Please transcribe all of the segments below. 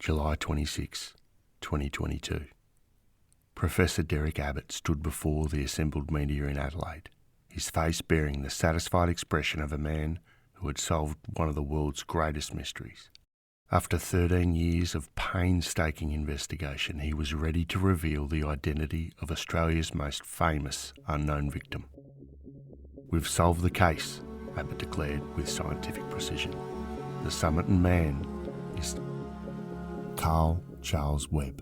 July 26, 2022. Professor Derek Abbott stood before the assembled media in Adelaide, his face bearing the satisfied expression of a man who had solved one of the world's greatest mysteries. After 13 years of painstaking investigation, he was ready to reveal the identity of Australia's most famous unknown victim. "We've solved the case," Abbott declared with scientific precision. "The Somerton Man is Carl Charles Webb."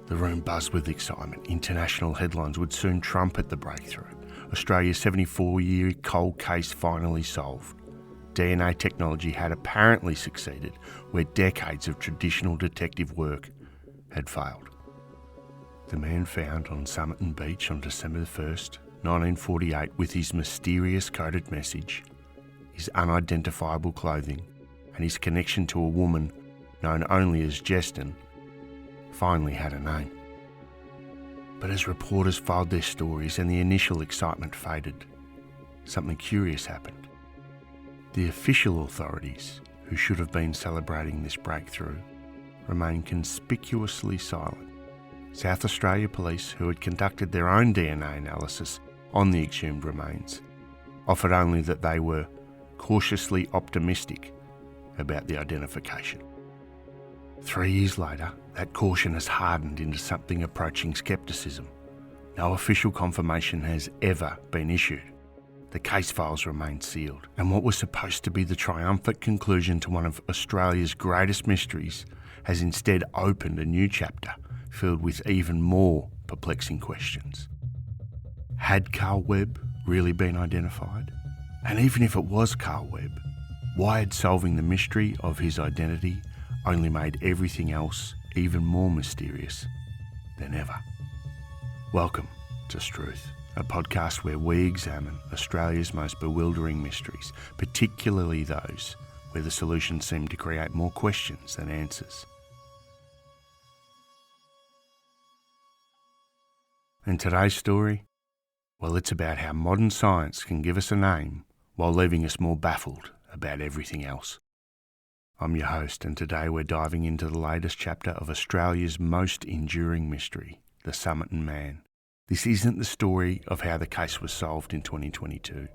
The room buzzed with excitement. International headlines would soon trumpet the breakthrough. Australia's 74-year cold case finally solved. DNA technology had apparently succeeded where decades of traditional detective work had failed. The man found on Somerton Beach on December 1st, 1948, with his mysterious coded message, his unidentifiable clothing, and his connection to a woman known only as Jestin, finally had a name. But as reporters filed their stories and the initial excitement faded, something curious happened. The official authorities, who should have been celebrating this breakthrough, remained conspicuously silent. South Australia Police, who had conducted their own DNA analysis on the exhumed remains, offered only that they were cautiously optimistic about the identification. 3 years later, that caution has hardened into something approaching scepticism. No official confirmation has ever been issued. The case files remain sealed, and what was supposed to be the triumphant conclusion to one of Australia's greatest mysteries has instead opened a new chapter filled with even more perplexing questions. Had Carl Webb really been identified? And even if it was Carl Webb, why had solving the mystery of his identity only made everything else even more mysterious than ever? Welcome to Struth, a podcast where we examine Australia's most bewildering mysteries, particularly those where the solutions seem to create more questions than answers. And today's story? Well, it's about how modern science can give us a name while leaving us more baffled about everything else. I'm your host, and today we're diving into the latest chapter of Australia's most enduring mystery, the Somerton Man. This isn't the story of how the case was solved in 2022.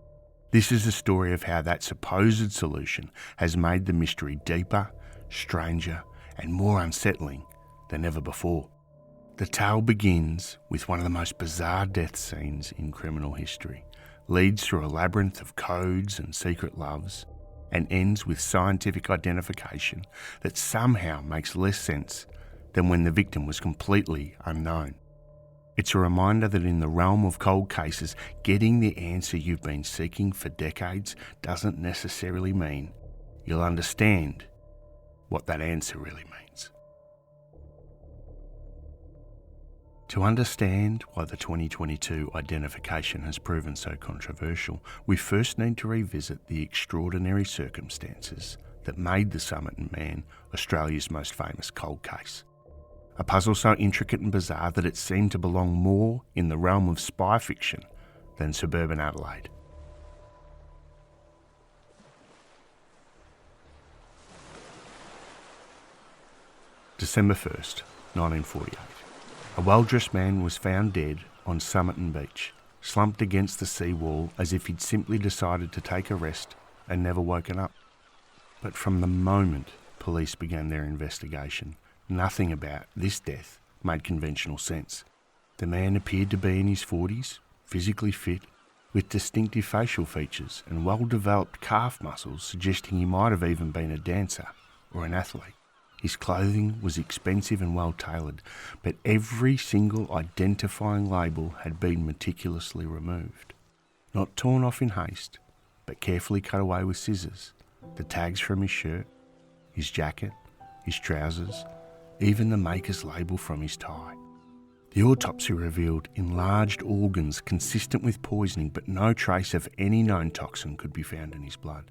This is the story of how that supposed solution has made the mystery deeper, stranger, and more unsettling than ever before. The tale begins with one of the most bizarre death scenes in criminal history, leads through a labyrinth of codes and secret loves, and ends with scientific identification that somehow makes less sense than when the victim was completely unknown. It's a reminder that in the realm of cold cases, getting the answer you've been seeking for decades doesn't necessarily mean you'll understand what that answer really means. To understand why the 2022 identification has proven so controversial, we first need to revisit the extraordinary circumstances that made the Somerton Man Australia's most famous cold case. A puzzle so intricate and bizarre that it seemed to belong more in the realm of spy fiction than suburban Adelaide. December 1st, 1948. A well-dressed man was found dead on Somerton Beach, slumped against the seawall as if he'd simply decided to take a rest and never woken up. But from the moment police began their investigation, nothing about this death made conventional sense. The man appeared to be in his 40s, physically fit, with distinctive facial features and well-developed calf muscles suggesting he might have even been a dancer or an athlete. His clothing was expensive and well-tailored, but every single identifying label had been meticulously removed. Not torn off in haste, but carefully cut away with scissors. The tags from his shirt, his jacket, his trousers, even the maker's label from his tie. The autopsy revealed enlarged organs consistent with poisoning, but no trace of any known toxin could be found in his blood.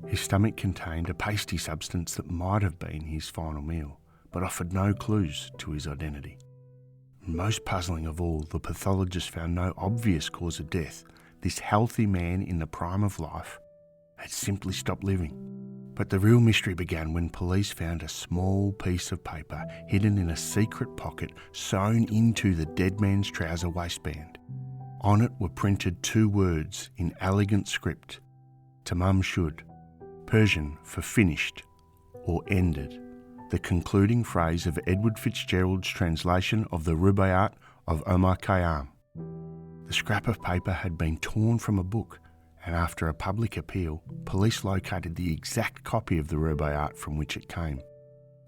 His stomach contained a pasty substance that might have been his final meal, but offered no clues to his identity. Most puzzling of all, the pathologist found no obvious cause of death. This healthy man in the prime of life had simply stopped living. But the real mystery began when police found a small piece of paper hidden in a secret pocket sewn into the dead man's trouser waistband. On it were printed 2 words in elegant script: Tamam Shud, Persian for finished or ended, the concluding phrase of Edward Fitzgerald's translation of the Rubaiyat of Omar Khayyam. The scrap of paper had been torn from a book, and after a public appeal, police located the exact copy of the Rubaiyat from which it came.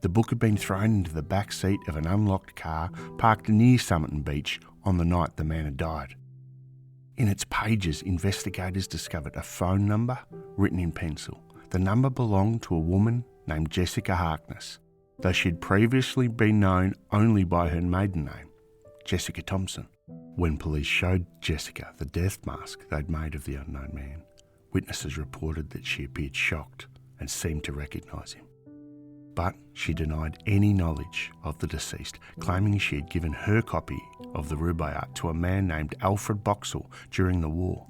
The book had been thrown into the back seat of an unlocked car parked near Somerton Beach on the night the man had died. In its pages, investigators discovered a phone number written in pencil. The number belonged to a woman named Jessica Harkness, though she had previously been known only by her maiden name, Jessica Thompson. When police showed Jessica the death mask they'd made of the unknown man, witnesses reported that she appeared shocked and seemed to recognise him. But she denied any knowledge of the deceased, claiming she had given her copy of the Rubaiyat to a man named Alfred Boxall during the war.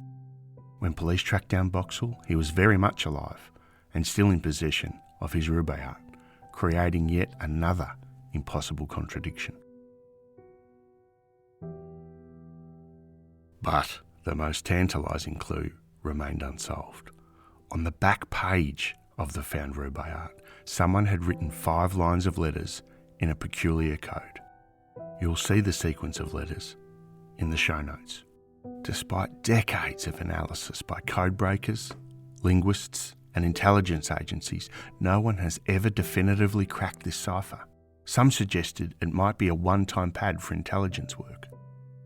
When police tracked down Boxall, he was very much alive and still in possession of his Rubaiyat, creating yet another impossible contradiction. But the most tantalising clue remained unsolved. On the back page of the found Rubaiyat, someone had written 5 lines of letters in a peculiar code. You'll see the sequence of letters in the show notes. Despite decades of analysis by code breakers, linguists and intelligence agencies, no one has ever definitively cracked this cipher. Some suggested it might be a one-time pad for intelligence work.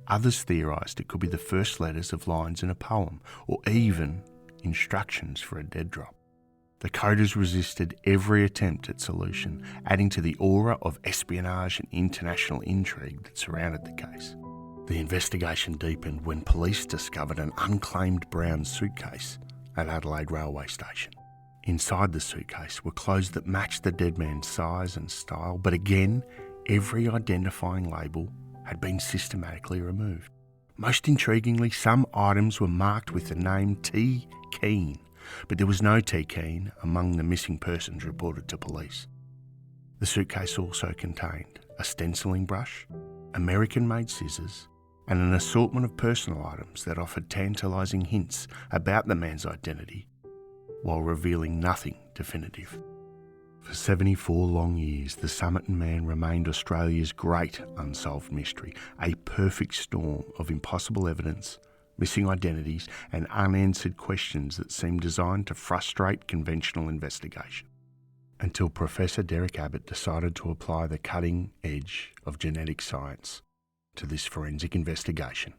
Others theorised it could be the first letters of lines in a poem, or even instructions for a dead drop. The coders resisted every attempt at solution, adding to the aura of espionage and international intrigue that surrounded the case. The investigation deepened when police discovered an unclaimed brown suitcase at Adelaide railway station. Inside the suitcase were clothes that matched the dead man's size and style, but again, every identifying label had been systematically removed. Most intriguingly, some items were marked with the name T. Keane, but there was no T. Keane among the missing persons reported to police. The suitcase also contained a stenciling brush, American-made scissors, and an assortment of personal items that offered tantalising hints about the man's identity, while revealing nothing definitive. For 74 long years, the Somerton Man remained Australia's great unsolved mystery, a perfect storm of impossible evidence, missing identities and unanswered questions that seemed designed to frustrate conventional investigation. Until Professor Derek Abbott decided to apply the cutting edge of genetic science to this forensic investigation.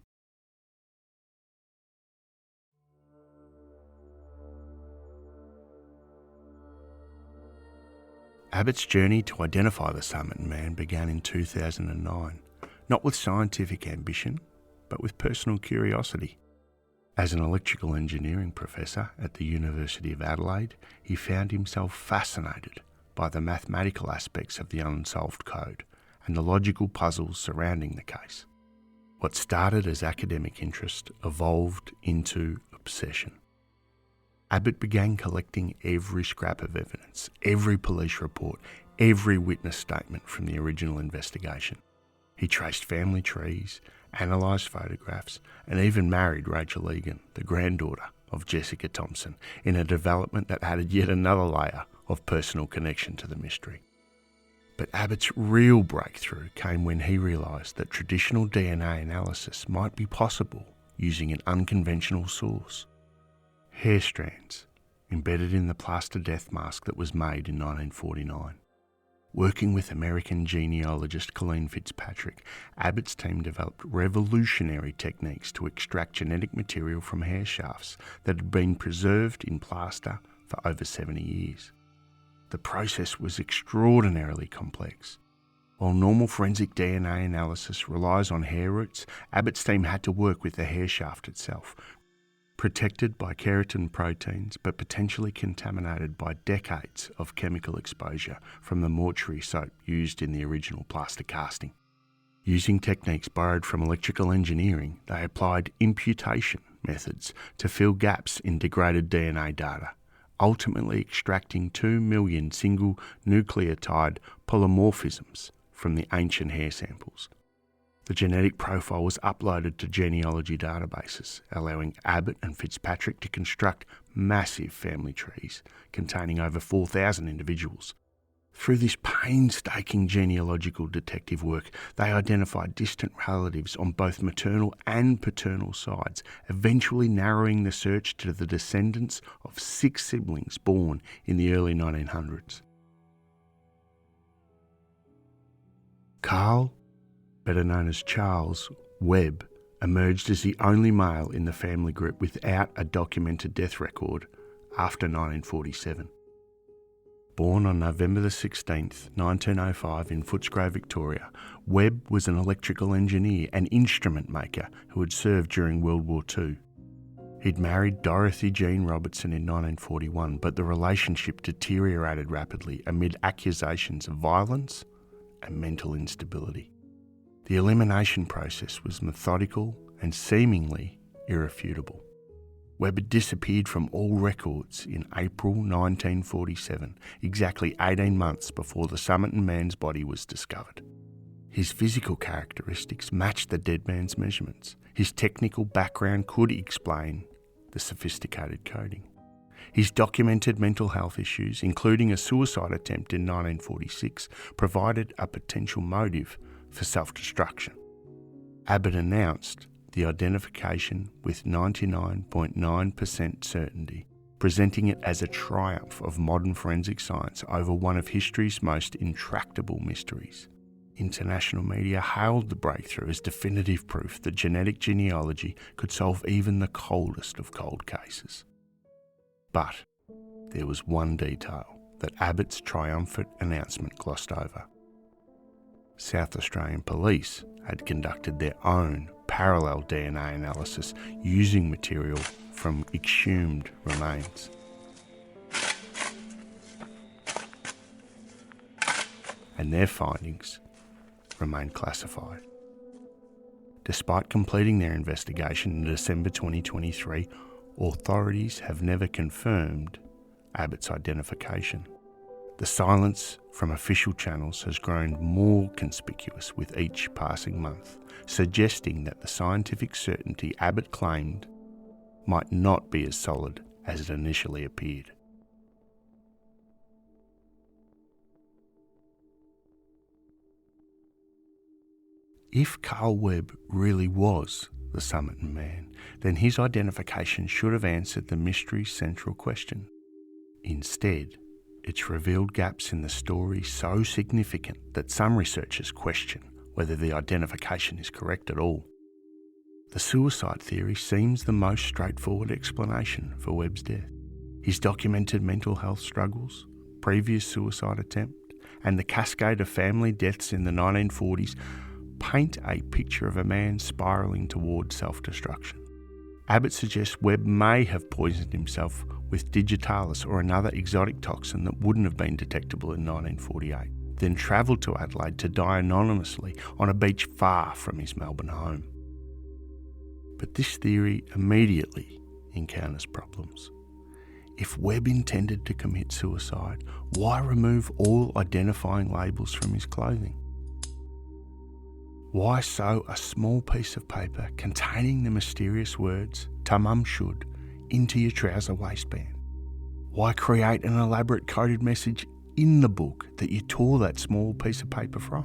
Abbott's journey to identify the Somerton Man began in 2009, not with scientific ambition, but with personal curiosity. As an electrical engineering professor at the University of Adelaide, he found himself fascinated by the mathematical aspects of the unsolved code and the logical puzzles surrounding the case. What started as academic interest evolved into obsession. Abbott began collecting every scrap of evidence, every police report, every witness statement from the original investigation. He traced family trees, analysed photographs, and even married Rachel Egan, the granddaughter of Jessica Thompson, in a development that added yet another layer of personal connection to the mystery. But Abbott's real breakthrough came when he realised that traditional DNA analysis might be possible using an unconventional source. Hair strands embedded in the plaster death mask that was made in 1949. Working with American genealogist Colleen Fitzpatrick, Abbott's team developed revolutionary techniques to extract genetic material from hair shafts that had been preserved in plaster for over 70 years. The process was extraordinarily complex. While normal forensic DNA analysis relies on hair roots, Abbott's team had to work with the hair shaft itself, protected by keratin proteins but potentially contaminated by decades of chemical exposure from the mortuary soap used in the original plaster casting. Using techniques borrowed from electrical engineering, they applied imputation methods to fill gaps in degraded DNA data, ultimately extracting 2 million single nucleotide polymorphisms from the ancient hair samples. The genetic profile was uploaded to genealogy databases, allowing Abbott and Fitzpatrick to construct massive family trees containing over 4,000 individuals. Through this painstaking genealogical detective work, they identified distant relatives on both maternal and paternal sides, eventually narrowing the search to the descendants of 6 siblings born in the early 1900s. Carl, better known as Charles, Webb, emerged as the only male in the family group without a documented death record after 1947. Born on November 16th, 1905 in Footscray, Victoria, Webb was an electrical engineer and instrument maker who had served during World War II. He'd married Dorothy Jean Robertson in 1941, but the relationship deteriorated rapidly amid accusations of violence and mental instability. The elimination process was methodical and seemingly irrefutable. Webb had disappeared from all records in April 1947, exactly 18 months before the Somerton Man's body was discovered. His physical characteristics matched the dead man's measurements. His technical background could explain the sophisticated coding. His documented mental health issues, including a suicide attempt in 1946, provided a potential motive for self-destruction. Abbott announced the identification with 99.9% certainty, presenting it as a triumph of modern forensic science over one of history's most intractable mysteries. International media hailed the breakthrough as definitive proof that genetic genealogy could solve even the coldest of cold cases. But there was one detail that Abbott's triumphant announcement glossed over. South Australian police had conducted their own parallel DNA analysis using material from exhumed remains. And their findings remain classified. Despite completing their investigation in December 2023, authorities have never confirmed Abbott's identification. The silence from official channels has grown more conspicuous with each passing month, suggesting that the scientific certainty Abbott claimed might not be as solid as it initially appeared. If Carl Webb really was the Somerton Man, then his identification should have answered the mystery's central question. Instead, it's revealed gaps in the story so significant that some researchers question whether the identification is correct at all. The suicide theory seems the most straightforward explanation for Webb's death. His documented mental health struggles, previous suicide attempt, and the cascade of family deaths in the 1940s paint a picture of a man spiralling toward self-destruction. Abbott suggests Webb may have poisoned himself with digitalis or another exotic toxin that wouldn't have been detectable in 1948, then travelled to Adelaide to die anonymously on a beach far from his Melbourne home. But this theory immediately encounters problems. If Webb intended to commit suicide, why remove all identifying labels from his clothing? Why sew a small piece of paper containing the mysterious words "Tamam Shud" into your trouser waistband? Why create an elaborate coded message in the book that you tore that small piece of paper from?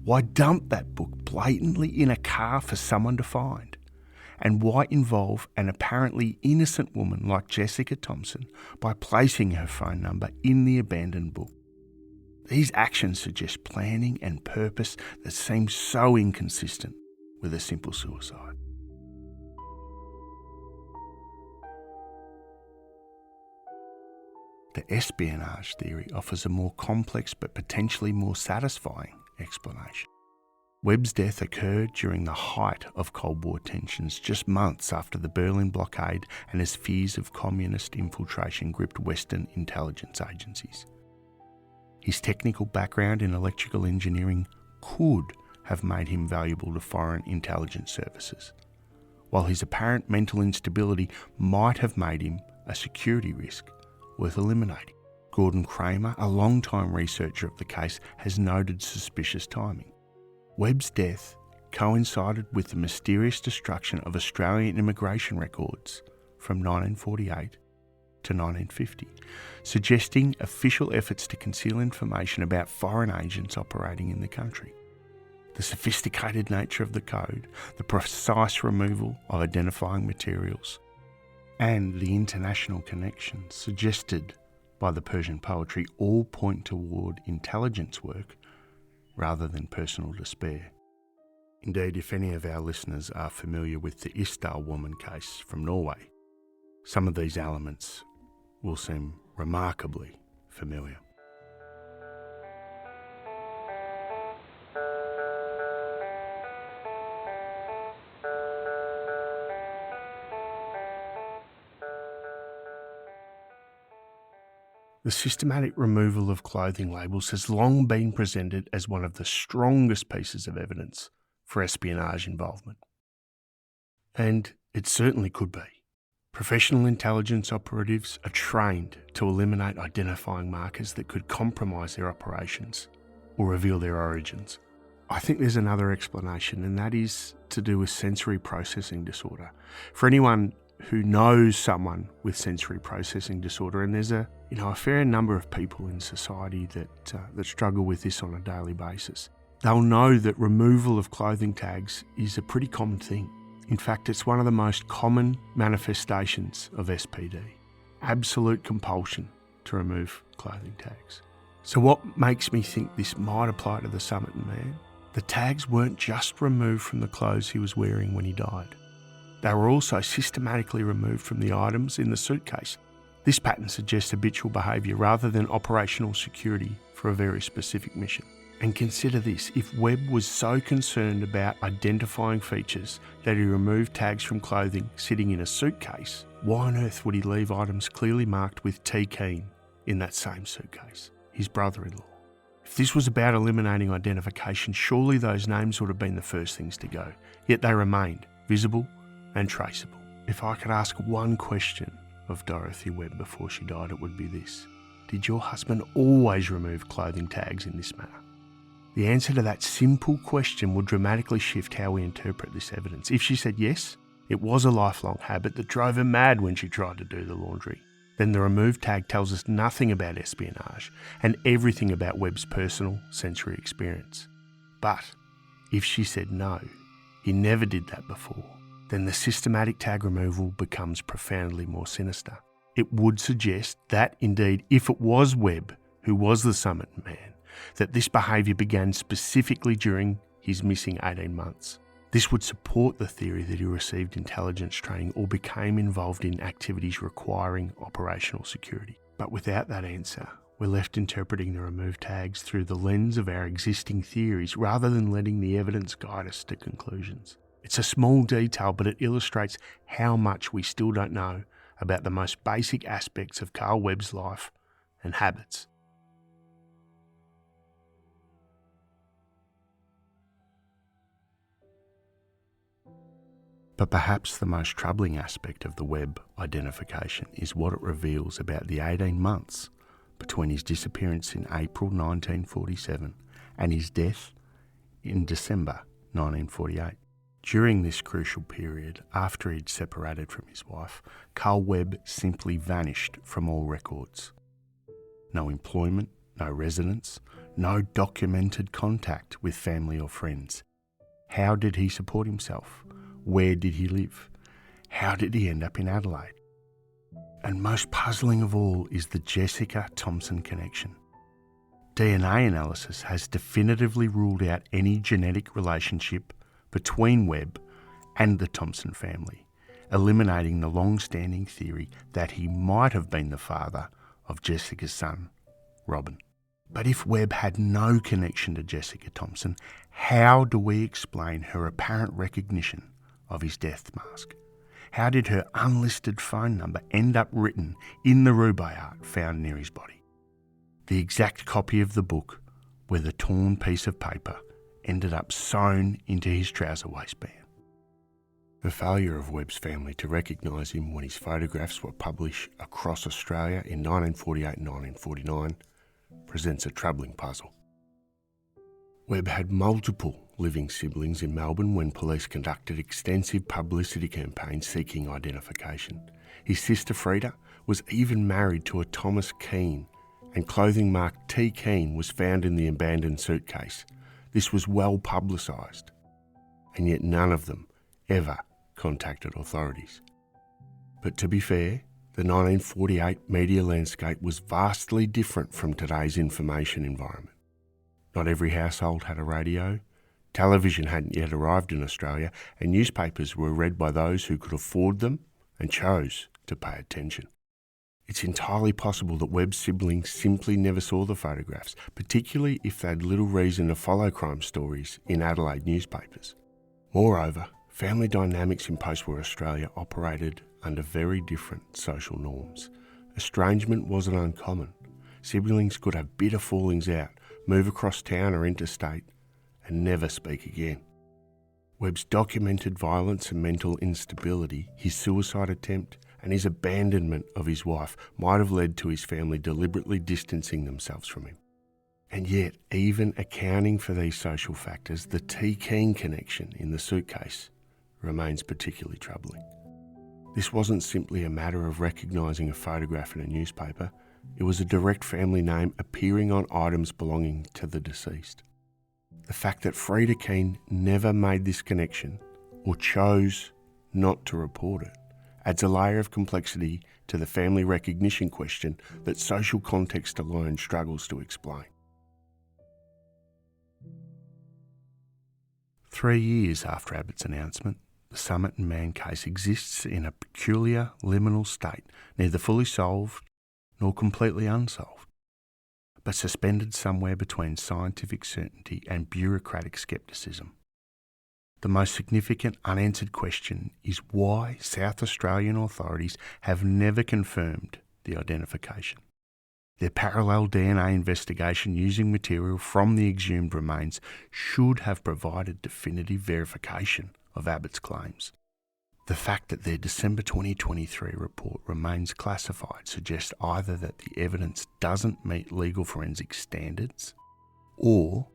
Why dump that book blatantly in a car for someone to find? And why involve an apparently innocent woman like Jessica Thompson by placing her phone number in the abandoned book? These actions suggest planning and purpose that seems so inconsistent with a simple suicide. The espionage theory offers a more complex but potentially more satisfying explanation. Webb's death occurred during the height of Cold War tensions, just months after the Berlin blockade and as fears of communist infiltration gripped Western intelligence agencies. His technical background in electrical engineering could have made him valuable to foreign intelligence services, while his apparent mental instability might have made him a security risk worth eliminating. Gordon Kramer, a long-time researcher of the case, has noted suspicious timing. Webb's death coincided with the mysterious destruction of Australian immigration records from 1948 to 1950, suggesting official efforts to conceal information about foreign agents operating in the country. The sophisticated nature of the code, the precise removal of identifying materials, and the international connections suggested by the Persian poetry all point toward intelligence work rather than personal despair. Indeed, if any of our listeners are familiar with the Isdal woman case from Norway, some of these elements will seem remarkably familiar. The systematic removal of clothing labels has long been presented as one of the strongest pieces of evidence for espionage involvement. And it certainly could be. Professional intelligence operatives are trained to eliminate identifying markers that could compromise their operations or reveal their origins. I think there's another explanation, and that is to do with sensory processing disorder. For anyone who knows someone with sensory processing disorder, and there's a fair number of people in society that struggle with this on a daily basis, they'll know that removal of clothing tags is a pretty common thing. In fact, it's one of the most common manifestations of SPD, absolute compulsion to remove clothing tags. So what makes me think this might apply to the Somerton Man? The tags weren't just removed from the clothes he was wearing when he died. They were also systematically removed from the items in the suitcase. This pattern suggests habitual behaviour rather than operational security for a very specific mission. And consider this, if Webb was so concerned about identifying features that he removed tags from clothing sitting in a suitcase, why on earth would he leave items clearly marked with T. Keen in that same suitcase, his brother-in-law? If this was about eliminating identification, surely those names would have been the first things to go, yet they remained visible and traceable. If I could ask one question of Dorothy Webb before she died, it would be this: did your husband always remove clothing tags in this manner? The answer to that simple question would dramatically shift how we interpret this evidence. If she said yes, it was a lifelong habit that drove her mad when she tried to do the laundry, then the removed tag tells us nothing about espionage and everything about Webb's personal sensory experience. But if she said no, he never did that before, then the systematic tag removal becomes profoundly more sinister. It would suggest that, indeed, if it was Webb who was the Somerton Man, that this behaviour began specifically during his missing 18 months. This would support the theory that he received intelligence training or became involved in activities requiring operational security. But without that answer, we're left interpreting the removed tags through the lens of our existing theories rather than letting the evidence guide us to conclusions. It's a small detail, but it illustrates how much we still don't know about the most basic aspects of Carl Webb's life and habits. But perhaps the most troubling aspect of the Webb identification is what it reveals about the 18 months between his disappearance in April 1947 and his death in December 1948. During this crucial period, after he'd separated from his wife, Carl Webb simply vanished from all records. No employment, no residence, no documented contact with family or friends. How did he support himself? Where did he live? How did he end up in Adelaide? And most puzzling of all is the Jessica Thompson connection. DNA analysis has definitively ruled out any genetic relationship between Webb and the Thompson family, eliminating the long-standing theory that he might have been the father of Jessica's son, Robin. But if Webb had no connection to Jessica Thompson, how do we explain her apparent recognition of his death mask? How did her unlisted phone number end up written in the rubaiyat found near his body? The exact copy of the book where the torn piece of paper ended up sewn into his trouser waistband. The failure of Webb's family to recognise him when his photographs were published across Australia in 1948 and 1949 presents a troubling puzzle. Webb had multiple living siblings in Melbourne when police conducted extensive publicity campaigns seeking identification. His sister Frida was even married to a Thomas Keane, and clothing marked T. Keane was found in the abandoned suitcase. This was well publicised, and yet none of them ever contacted authorities. But to be fair, the 1948 media landscape was vastly different from today's information environment. Not every household had a radio, television hadn't yet arrived in Australia, and newspapers were read by those who could afford them and chose to pay attention. It's entirely possible that Webb's siblings simply never saw the photographs, particularly if they had little reason to follow crime stories in Adelaide newspapers. Moreover, family dynamics in post-war Australia operated under very different social norms. Estrangement wasn't uncommon. Siblings could have bitter fallings out, move across town or interstate, and never speak again. Webb's documented violence and mental instability, his suicide attempt, and his abandonment of his wife might have led to his family deliberately distancing themselves from him. And yet, even accounting for these social factors, the T. Keane connection in the suitcase remains particularly troubling. This wasn't simply a matter of recognising a photograph in a newspaper, it was a direct family name appearing on items belonging to the deceased. The fact that Frida Keane never made this connection or chose not to report it adds a layer of complexity to the family recognition question that social context alone struggles to explain. 3 years after Abbott's announcement, the Somerton Man case exists in a peculiar liminal state, neither fully solved nor completely unsolved, but suspended somewhere between scientific certainty and bureaucratic scepticism. The most significant unanswered question is why South Australian authorities have never confirmed the identification. Their parallel DNA investigation using material from the exhumed remains should have provided definitive verification of Abbott's claims. The fact that their December 2023 report remains classified suggests either that the evidence doesn't meet legal forensic standards or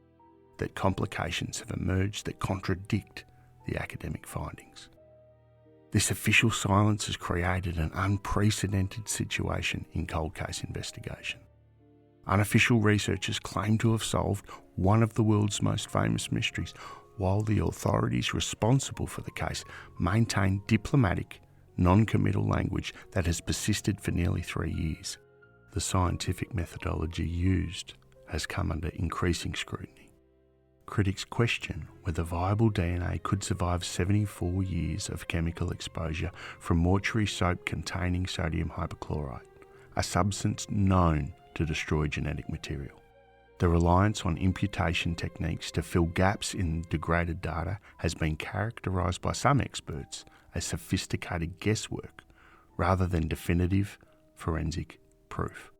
that complications have emerged that contradict the academic findings. This official silence has created an unprecedented situation in cold case investigation. Unofficial researchers claim to have solved one of the world's most famous mysteries, while the authorities responsible for the case maintain diplomatic, non-committal language that has persisted for nearly 3 years. The scientific methodology used has come under increasing scrutiny. Critics question whether viable DNA could survive 74 years of chemical exposure from mortuary soap containing sodium hypochlorite, a substance known to destroy genetic material. The reliance on imputation techniques to fill gaps in degraded data has been characterised by some experts as sophisticated guesswork rather than definitive forensic proof.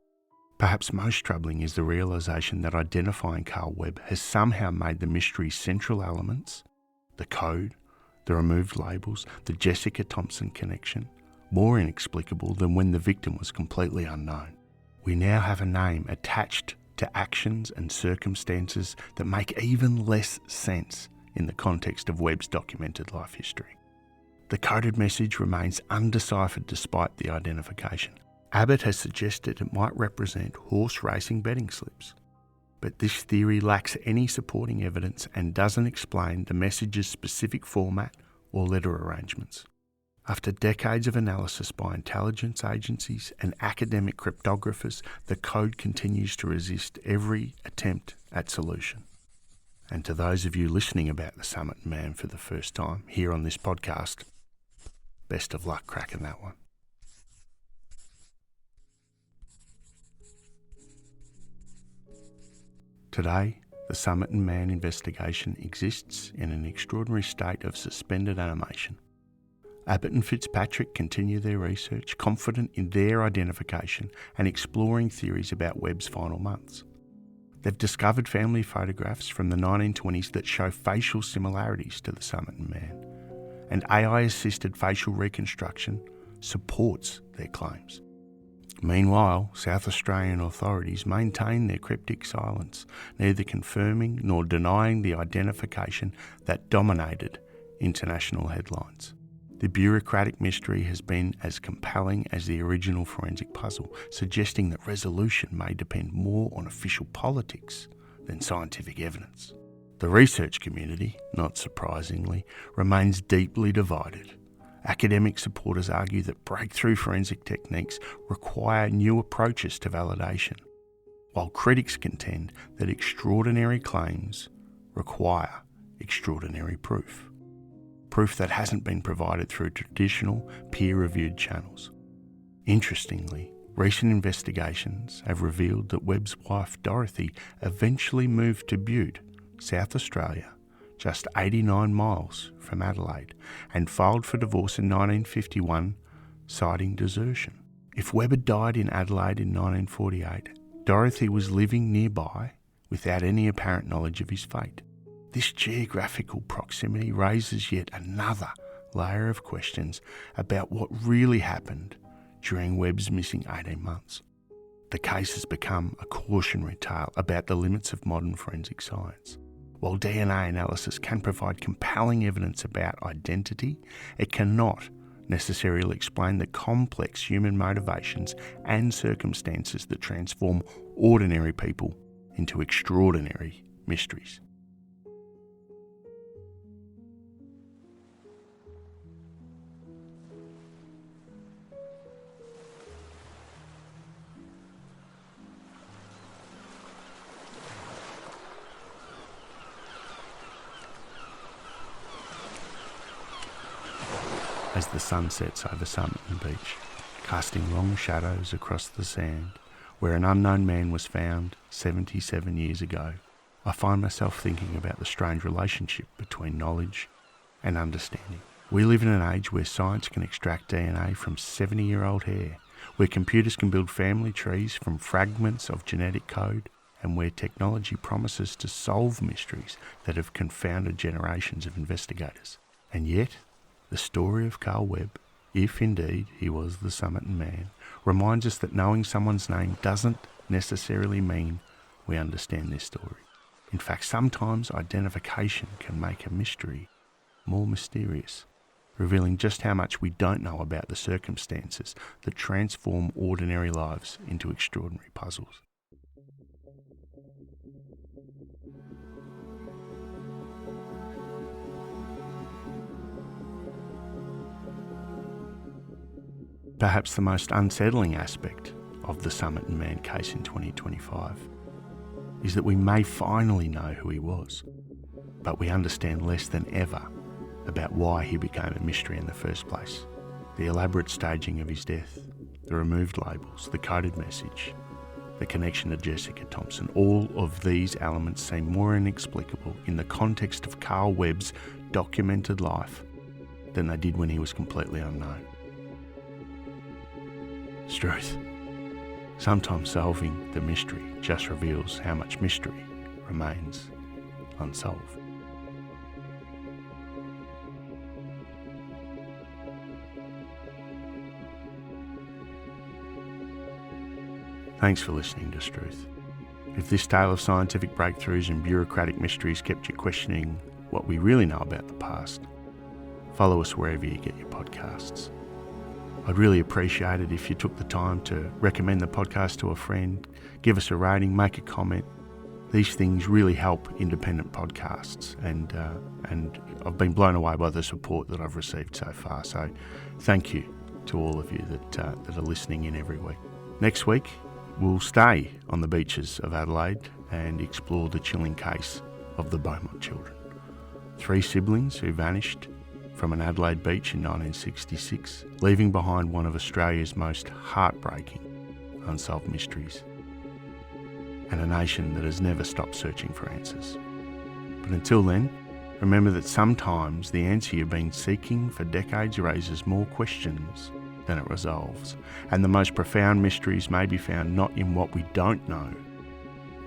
Perhaps most troubling is the realisation that identifying Carl Webb has somehow made the mystery's central elements, the code, the removed labels, the Jessica Thompson connection, more inexplicable than when the victim was completely unknown. We now have a name attached to actions and circumstances that make even less sense in the context of Webb's documented life history. The coded message remains undeciphered despite the identification. Abbott has suggested it might represent horse racing betting slips, but this theory lacks any supporting evidence and doesn't explain the message's specific format or letter arrangements. After decades of analysis by intelligence agencies and academic cryptographers, the code continues to resist every attempt at solution. And to those of you listening about the Somerton Man for the first time here on this podcast, best of luck cracking that one. Today, the Somerton Man investigation exists in an extraordinary state of suspended animation. Abbott and Fitzpatrick continue their research, confident in their identification and exploring theories about Webb's final months. They've discovered family photographs from the 1920s that show facial similarities to the Somerton Man. and AI-assisted facial reconstruction supports their claims. Meanwhile, South Australian authorities maintain their cryptic silence, neither confirming nor denying the identification that dominated international headlines. The bureaucratic mystery has been as compelling as the original forensic puzzle, suggesting that resolution may depend more on official politics than scientific evidence. The research community, not surprisingly, remains deeply divided. Academic supporters argue that breakthrough forensic techniques require new approaches to validation, while critics contend that extraordinary claims require extraordinary proof. Proof that hasn't been provided through traditional peer-reviewed channels. Interestingly, recent investigations have revealed that Webb's wife Dorothy eventually moved to Butte, South Australia, just 89 miles from Adelaide, and filed for divorce in 1951, citing desertion. If Webb had died in Adelaide in 1948, Dorothy was living nearby without any apparent knowledge of his fate. This geographical proximity raises yet another layer of questions about what really happened during Webb's missing 18 months. The case has become a cautionary tale about the limits of modern forensic science. While DNA analysis can provide compelling evidence about identity, it cannot necessarily explain the complex human motivations and circumstances that transform ordinary people into extraordinary mysteries. As the sun sets over Somerton Beach, casting long shadows across the sand, where an unknown man was found 77 years ago, I find myself thinking about the strange relationship between knowledge and understanding. We live in an age where science can extract DNA from 70-year-old hair, where computers can build family trees from fragments of genetic code, and where technology promises to solve mysteries that have confounded generations of investigators. And yet, the story of Carl Webb, if indeed he was the Somerton Man, reminds us that knowing someone's name doesn't necessarily mean we understand their story. In fact, sometimes identification can make a mystery more mysterious, revealing just how much we don't know about the circumstances that transform ordinary lives into extraordinary puzzles. Perhaps the most unsettling aspect of the Somerton Man case in 2025 is that we may finally know who he was, but we understand less than ever about why he became a mystery in the first place. The elaborate staging of his death, the removed labels, the coded message, the connection to Jessica Thompson, all of these elements seem more inexplicable in the context of Carl Webb's documented life than they did when he was completely unknown. Struth. Sometimes solving the mystery just reveals how much mystery remains unsolved. Thanks for listening to Struth. If this tale of scientific breakthroughs and bureaucratic mysteries kept you questioning what we really know about the past, follow us wherever you get your podcasts. I'd really appreciate it if you took the time to recommend the podcast to a friend, give us a rating, make a comment. These things really help independent podcasts, and I've been blown away by the support that I've received so far. So thank you to all of you that are listening in every week. Next week, we'll stay on the beaches of Adelaide and explore the chilling case of the Beaumont children. 3 siblings who vanished from an Adelaide beach in 1966, leaving behind one of Australia's most heartbreaking unsolved mysteries, and a nation that has never stopped searching for answers. But until then, remember that sometimes the answer you've been seeking for decades raises more questions than it resolves, and the most profound mysteries may be found not in what we don't know,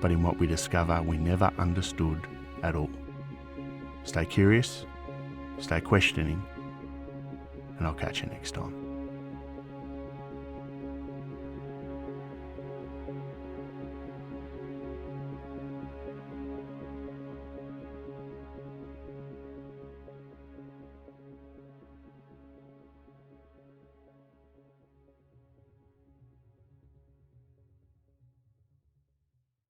but in what we discover we never understood at all. Stay curious, stay questioning, and I'll catch you next time.